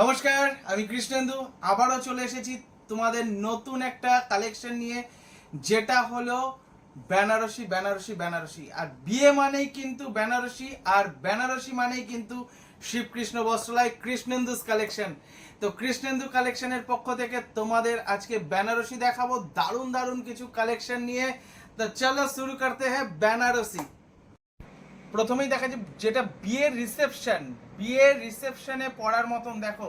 নমস্কার, আমি কৃষ্ণেন্দু আবারও চলে এসেছি তোমাদের নতুন একটা কালেকশন নিয়ে, যেটা হলো বেনারসি বেনারসি বেনারসি। আর বিয়ে মানেই কিন্তু বেনারসি, আর বেনারসি মানেই কিন্তু শিবকৃষ্ণ বস্ত্রালয় কৃষ্ণেন্দুস কালেকশন। তো কৃষ্ণেন্দু কালেকশনের পক্ষ থেকে তোমাদের আজকে বেনারসি দেখাবো, দারুণ দারুণ কিছু কালেকশন নিয়ে। তো চলো শুরু করতে হ্যাঁ বেনারসি। প্রথমেই দেখা যায় যেটা বিয়ের রিসেপশনে পরার মতন। দেখো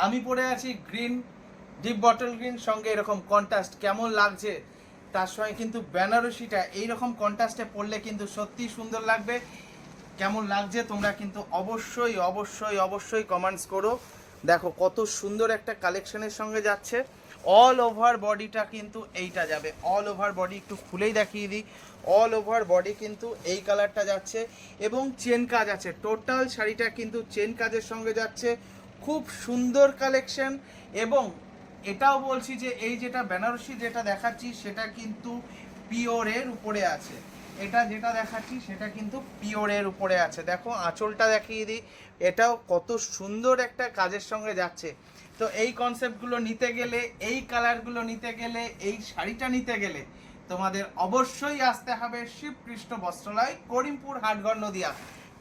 আমি পরে আছি গ্রিন, ডিপ বটল গ্রিন, সঙ্গে এরকম কন্ট্রাস্ট কেমন লাগছে। তার সঙ্গে কিন্তু বেনারসিটা এইরকম কন্ট্রাস্টে পরলে কিন্তু সত্যি সুন্দর লাগবে। কেমন লাগছে তোমরা কিন্তু অবশ্যই অবশ্যই অবশ্যই কমেন্টস করো। দেখো কত সুন্দর একটা কালেকশনের সঙ্গে যাচ্ছে। অল ওভার বডিটা কিন্তু এইটা যাবে, অল ওভার বডি একটু খুলেই দেখিয়ে দিই। অল ওভার বডি কিন্তু এই কালারটা যাচ্ছে এবং চেন কাজ আছে। টোটাল শাড়িটা কিন্তু চেন কাজের সঙ্গে যাচ্ছে, খুব সুন্দর কালেকশন। এবং এটাও বলছি যে এই যেটা বেনারসি যেটা দেখাচ্ছি সেটা কিন্তু পিওরের উপরে আছে। এটা যেটা দেখাচ্ছি সেটা কিন্তু পিওরের উপরে আছে। দেখো আঁচলটা দেখিয়ে দিই, এটাও কত সুন্দর একটা কাজের সঙ্গে যাচ্ছে। তো এই কনসেপ্টগুলো নিতে গেলে, এই কালারগুলো নিতে গেলে, এই শাড়িটা নিতে গেলে তোমাদের অবশ্যই আসতে হবে শিবকৃষ্ণ বস্ত্রালয়, করিমপুর হাটগড় নদিয়া।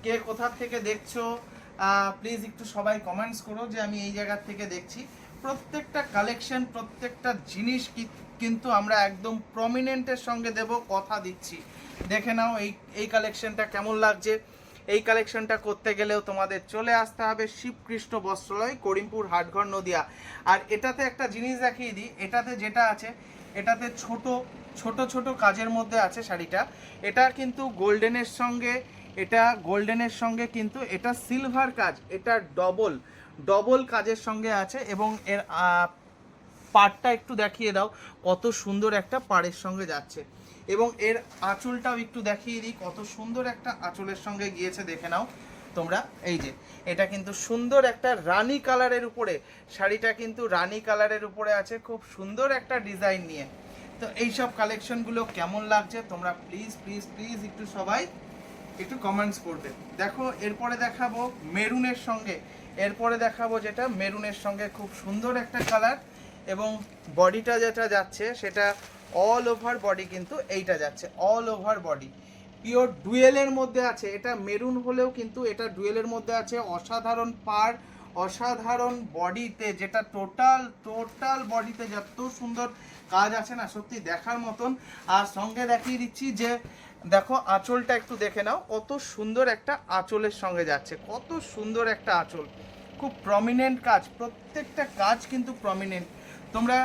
কে কোথা থেকে দেখছো প্লিজ একটু সবাই কমেন্টস করো যে আমি এই জায়গা থেকে দেখছি। প্রত্যেকটা কালেকশন, প্রত্যেকটা জিনিস কিন্তু আমরা একদম প্রমিনেন্টের সঙ্গে দেব, কথা দিচ্ছি। দেখে নাও এই কালেকশনটা কেমন লাগছে। এই কালেকশনটা করতে গেলেও তোমাদের চলে আসতে হবে শিবকৃষ্ণ বস্ত্রালয়, করিমপুর হাটগড় নদিয়া। আর এটাতে একটা জিনিস দেখিয়ে দিই, এটাতে যেটা আছে, এটাতে ছোট ছোট ছোট কাজের মধ্যে আছে শাড়িটা। এটা কিন্তু গোল্ডেনের সঙ্গে, এটা গোল্ডেনের সঙ্গে কিন্তু এটা সিলভার কাজ, এটা ডবল ডবল কাজের সঙ্গে আছে। এবং এর পাড়টা একটু দেখিয়ে দাও, কত সুন্দর একটা পাড়ের সঙ্গে যাচ্ছে। এবং এর আঁচলটাও একটু দেখিয়ে দিই, কত সুন্দর একটা আঁচলের সঙ্গে গিয়েছে, দেখে নাও তোমরা। এই যে এটা কিন্তু সুন্দর একটা রানী কালারের উপরে, শাড়িটা কিন্তু রানী কালারের উপরে আছে, খুব সুন্দর একটা ডিজাইন নিয়ে। তো এইসব কালেকশনগুলো কেমন লাগছে তোমরা প্লিজ প্লিজ প্লিজ একটু সবাই একটু কমেন্টস করবে। দেখো এরপরে দেখাবো মেরুনের সঙ্গে, এরপরে দেখাবো যেটা মেরুনের সঙ্গে খুব সুন্দর একটা কালার। এবং বডিটা যেটা যাচ্ছে সেটা অল ওভার বডি কিন্তু এইটা যাচ্ছে, অল ওভার বডি পিওর ডুয়েলের মধ্যে আছে। এটা মেরুন হলেও কিন্তু এটা ডুয়েলের মধ্যে আছে। অসাধারণ পার, অসাধারণ বডিতে, যেটা টোটাল টোটাল বডিতে যত সুন্দর কাজ আছে না, সত্যি দেখার মতন। আর সঙ্গে দেখিয়ে দিচ্ছি যে দেখো আঁচলটা একটু দেখে নাও, কত সুন্দর একটা আঁচলের সঙ্গে যাচ্ছে, কত সুন্দর একটা আঁচল। খুব প্রমিনেন্ট কাজ, প্রত্যেকটা কাজ কিন্তু প্রমিনেন্ট। তোমরা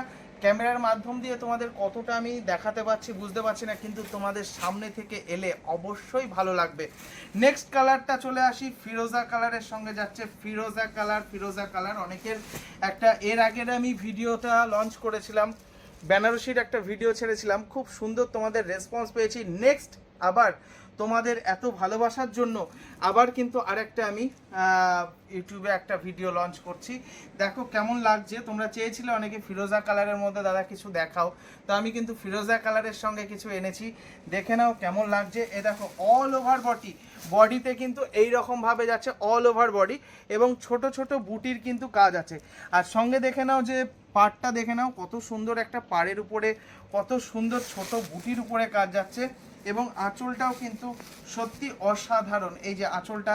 ক্যামেরার মাধ্যম দিয়ে তোমাদের কতটা আমি দেখাতে পারছি বুঝতে পারছি না, কিন্তু তোমাদের সামনে থেকে এলে অবশ্যই ভালো লাগবে। নেক্সট কালারটা চলে আসি, ফিরোজা কালারের সঙ্গে যাচ্ছে। ফিরোজা কালার, ফিরোজা কালার অনেকের একটা, এর আগের আমি ভিডিওটা লঞ্চ করেছিলাম, বেনারসির একটা ভিডিও ছেড়েছিলাম, খুব সুন্দর তোমাদের রেসপন্স পেয়েছি। নেক্সট আবার তোমাদের এত ভালোবাসার জন্য আবার কিন্তু আরেকটা আমি ইউটিউবে একটা ভিডিও লঞ্চ করছি। দেখো কেমন লাগছে, তোমরা চেয়েছিলে অনেকে ফিরোজা কালারের মধ্যে দাদা কিছু দেখাও, তো আমি কিন্তু ফিরোজা কালারের সঙ্গে কিছু এনেছি, দেখে নাও কেমন লাগছে। এ দেখো অল ওভার বডিতে কিন্তু এই রকম ভাবে যাচ্ছে, অল ওভার বডি। এবং ছোট ছোট বুটির কিন্তু কাজ আছে। আর সঙ্গে দেখে নাও যে পাড়টা দেখে নাও, কত সুন্দর একটা পাড়ের উপরে, কত সুন্দর ছোট বুটির উপরে কাজ যাচ্ছে। এবং আঁচলটাও কিন্তু সত্যি অসাধারণ। এই যে আঁচলটা,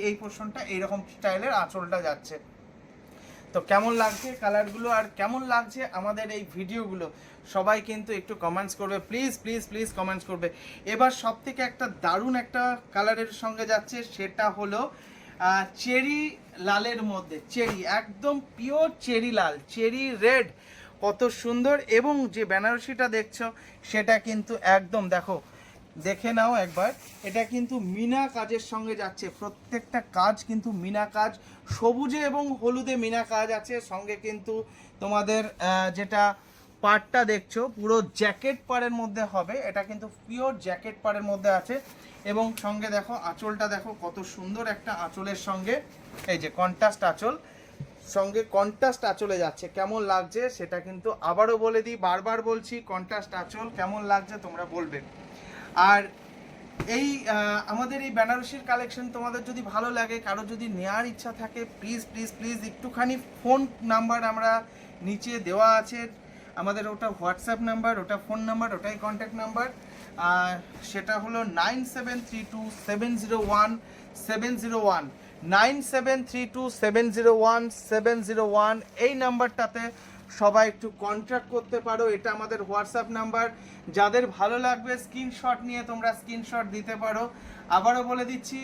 এই পোর্শনটা এইরকম স্টাইলের আঁচলটা যাচ্ছে। তো কেমন লাগছে কালারগুলো আর কেমন লাগছে আমাদের এই ভিডিওগুলো সবাই কিন্তু একটু কমেন্টস করবে, প্লিজ প্লিজ প্লিজ কমেন্টস করবে। এবার সব থেকে একটা দারুণ একটা কালারের সঙ্গে যাচ্ছে, সেটা হলো চেরি লালের মধ্যে, চেরি একদম পিওর চেরি লাল, চেরি রেড, কত সুন্দর। এবং যে বেনারসিটা দেখছো সেটা কিন্তু একদম দেখো, দেখে নাও একবার, এটা কিন্তু মিনা কাজের সঙ্গে যাচ্ছে, প্রত্যেকটা কাজ কিন্তু মিনা কাজ, সবুজে এবং হলুদে মিনা কাজ আছে। সঙ্গে কিন্তু তোমাদের যেটা পাড়টা দেখছো পুরো জ্যাকেট পাড়ের মধ্যে হবে, এটা কিন্তু পিওর জ্যাকেট পাড়ের মধ্যে আছে। এবং সঙ্গে দেখো আঁচলটা দেখো, কত সুন্দর একটা আঁচলের সঙ্গে, এই যে কন্ট্রাস্ট আঁচল, সঙ্গে কন্ট্রাস্ট আঁচলে যাচ্ছে। কেমন লাগছে সেটা কিন্তু আবারও বলে দিই, বারবার বলছি, কন্ট্রাস্ট আঁচল কেমন লাগছে তোমরা বলবে। আর এই আমাদের এই বেনারসির কালেকশন তোমাদের যদি ভালো লাগে, কারো যদি নেওয়ার ইচ্ছা থাকে, প্লিজ প্লিজ প্লিজ একটুখানি ফোন নাম্বার আমরা নিচে দেওয়া আছে, আমাদের ওটা হোয়াটসঅ্যাপ নাম্বার, ওটা ফোন নাম্বার, ওটাই কন্ট্যাক্ট নাম্বার। সেটা হলো 9732701701, 9732701701। এই নাম্বারটাতে সবাই একটু কন্ট্যাক্ট করতে পারো, এটা আমাদের হোয়াটসঅ্যাপ নাম্বার। যাদের ভালো লাগবে স্ক্রিনশট নিয়ে তোমরা স্ক্রিনশট দিতে পারো। আবারও বলে দিচ্ছি,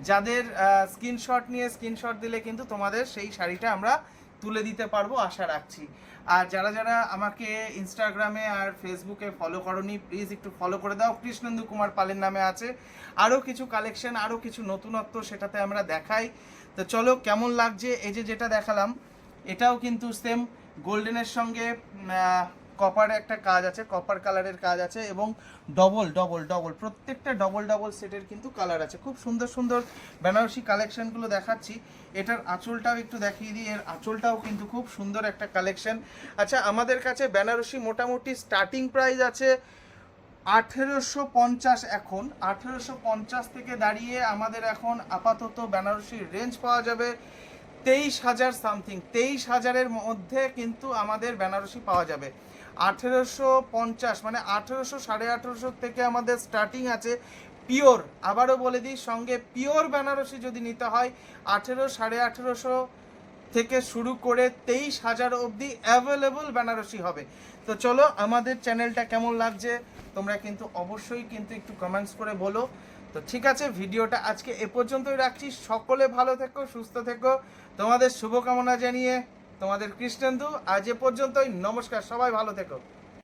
যাদের স্ক্রিনশট নিয়ে স্ক্রিনশট দিলে কিন্তু তোমাদের সেই শাড়িটা আমরা তুলে দিতে পারবো, আশা রাখছি। আর যারা যারা আমাকে ইনস্টাগ্রামে আর ফেসবুকে ফলো করোনি, প্লিজ একটু ফলো করে দাও, কৃষ্ণেন্দু কুমার পালের নামে আছে। আরও কিছু কালেকশন, আরও কিছু নতুনত্ব সেটাতে আমরা দেখাই। তো চলো, কেমন লাগছে এই যে যেটা দেখালাম, এটাও কিন্তু সেম গোল্ডেনের সঙ্গে কপার একটা কাজ আছে, কপার কালারের কাজ আছে, এবং ডবল ডবল ডবল প্রত্যেকটা ডবল ডবল সেটের কিন্তু কালার আছে। খুব সুন্দর সুন্দর বেনারসি কালেকশনগুলো দেখাচ্ছি। এটার আঁচলটাও একটু দেখিয়ে দিই, এর আঁচলটাও কিন্তু খুব সুন্দর একটা কালেকশন। আচ্ছা, আমাদের কাছে বেনারসি মোটামুটি স্টার্টিং প্রাইস আছে 1850। এখন 1850 থেকে দাঁড়িয়ে আমাদের এখন আপাতত বেনারসির রেঞ্জ পাওয়া যাবে 23,000 সামথিং, 23,000-এর মধ্যে কিন্তু আমাদের বেনারসি পাওয়া যাবে। 1850 মানে 1800, 1850 থেকে আমাদের স্টার্টিং আছে পিওর। আবারও বলে দিই, সঙ্গে পিওর বেনারসি যদি নিতে হয় 1800, 1850 থেকে শুরু করে 23,000 অবধি অ্যাভেলেবল বেনারসি হবে। তো চলো, আমাদের চ্যানেলটা কেমন লাগছে তোমরা কিন্তু অবশ্যই কিন্তু একটু কমেন্টস করে বলো। তো ঠিক আছে, ভিডিওটা আজকে এ পর্যন্তই রাখছি। সকলে ভালো থেকো, সুস্থ থেকো, তোমাদের শুভকামনা জানিয়ে তোমাদের কৃষ্ণেন্দু। আজ এ পর্যন্তই, নমস্কার, সবাই ভালো থেকো।